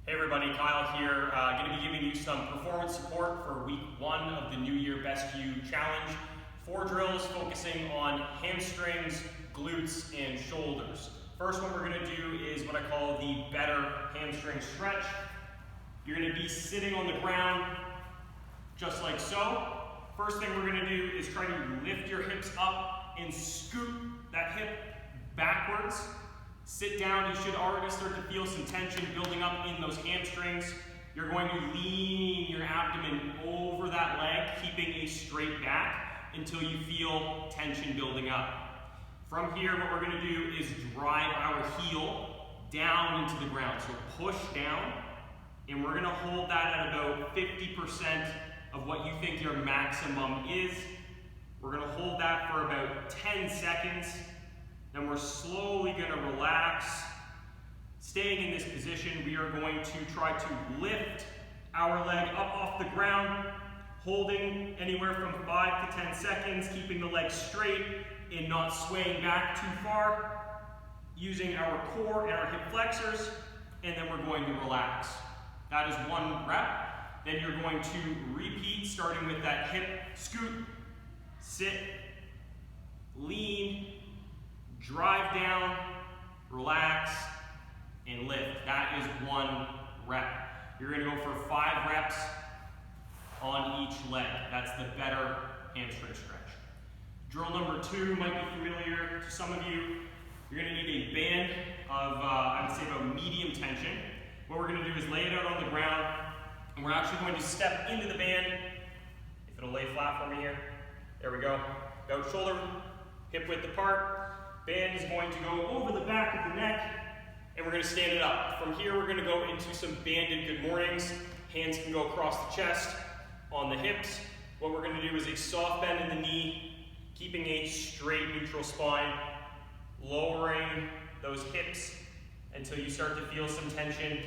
Hey everybody, Kyle here. Going to be giving you some performance support for week 1 of the New Year Best You Challenge. 4 drills focusing on hamstrings, glutes, and shoulders. First one we're going to do is what I call the better hamstring stretch. You're going to be sitting on the ground just like so. First thing we're going to do is try to lift your hips up and scoot that hip backwards. Sit down, you should already start to feel some tension building up in those hamstrings. You're going to lean your abdomen over that leg, keeping a straight back until you feel tension building up. From here, what we're going to do is drive our heel down into the ground. So push down, and we're going to hold that at about 50% of what you think your maximum is. We're going to hold that for about 10 seconds. Then we're slowly going to relax. Staying in this position, we are going to try to lift our leg up off the ground, holding anywhere from 5 to 10 seconds, keeping the leg straight and not swaying back too far, using our core and our hip flexors, and then we're going to relax. That is 1 rep. Then you're going to repeat, starting with that hip scoot, sit, lean, drive down, relax, and lift. That is 1 rep. You're going to go for 5 reps on each leg. That's the better hamstring stretch. Drill number 2 might be familiar to some of you. You're going to need a band of, I would say about medium tension. What we're going to do is lay it out on the ground, and we're actually going to step into the band. If it'll lay flat for me here. There we go. About shoulder, hip width apart. Band is going to go over the back of the neck, and we're going to stand it up. From here, we're going to go into some banded good mornings. Hands can go across the chest, on the hips. What we're going to do is a soft bend in the knee, keeping a straight neutral spine, lowering those hips until you start to feel some tension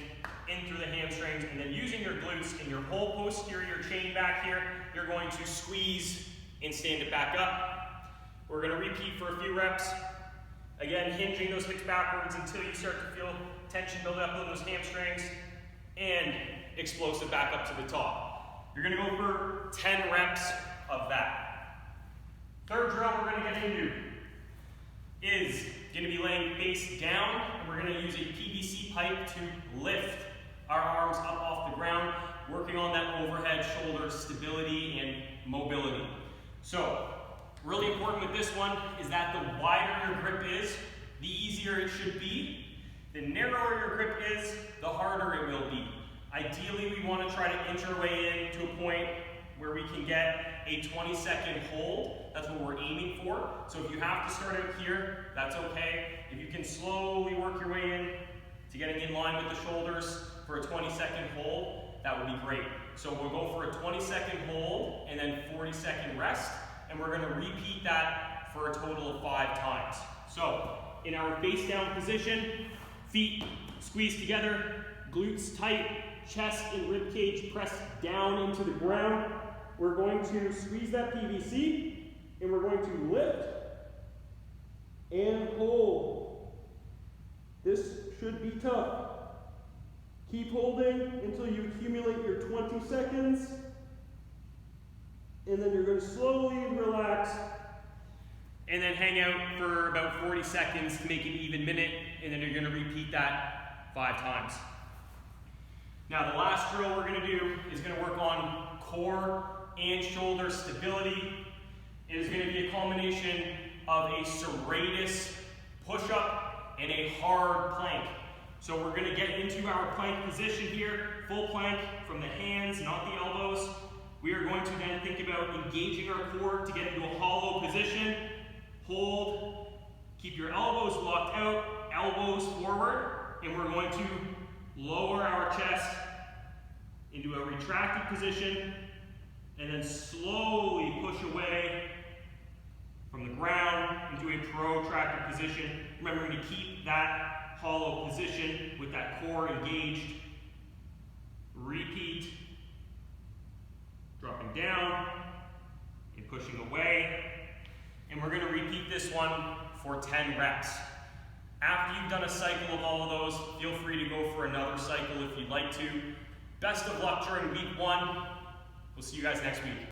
in through the hamstrings, and then using your glutes and your whole posterior chain back here, you're going to squeeze and stand it back up. We're going to repeat for a few reps. Again, hinging those hips backwards until you start to feel tension build up in those hamstrings, and explosive back up to the top. You're going to go for 10 reps of that. Third drill we're going to get into is going to be laying face down, and we're going to use a PVC pipe to lift our arms up off the ground, working on that overhead shoulder stability and mobility. So, really important with this one is that the wider your grip is, the easier it should be. The narrower your grip is, the harder it will be. Ideally, we want to try to inch our way in to a point where we can get a 20-second hold. That's what we're aiming for. So if you have to start out here, that's okay. If you can slowly work your way in to getting in line with the shoulders for a 20-second hold, that would be great. So we'll go for a 20-second hold and then 40-second rest. And we're going to repeat that for a total of 5 times. So, in our face down position, feet squeeze together, glutes tight, chest and rib cage pressed down into the ground. We're going to squeeze that PVC, and we're going to lift and hold. This should be tough. Keep holding until you accumulate your 20 seconds. And then you're going to slowly relax. And then hang out for about 40 seconds to make an even minute. And then you're going to repeat that 5 times. Now the last drill we're going to do is going to work on core and shoulder stability. It is going to be a combination of a serratus push-up and a hard plank. So we're going to get into our plank position here. Full plank from the hands, not the elbows. We are going to then think about engaging our core to get into a hollow position. Hold, keep your elbows locked out, elbows forward, and we're going to lower our chest into a retracted position, and then slowly push away from the ground into a protracted position. Remembering to keep that hollow position with that core engaged. Repeat. Dropping down and pushing away. And we're going to repeat this one for 10 reps. After you've done a cycle of all of those, feel free to go for another cycle if you'd like to. Best of luck during week 1. We'll see you guys next week.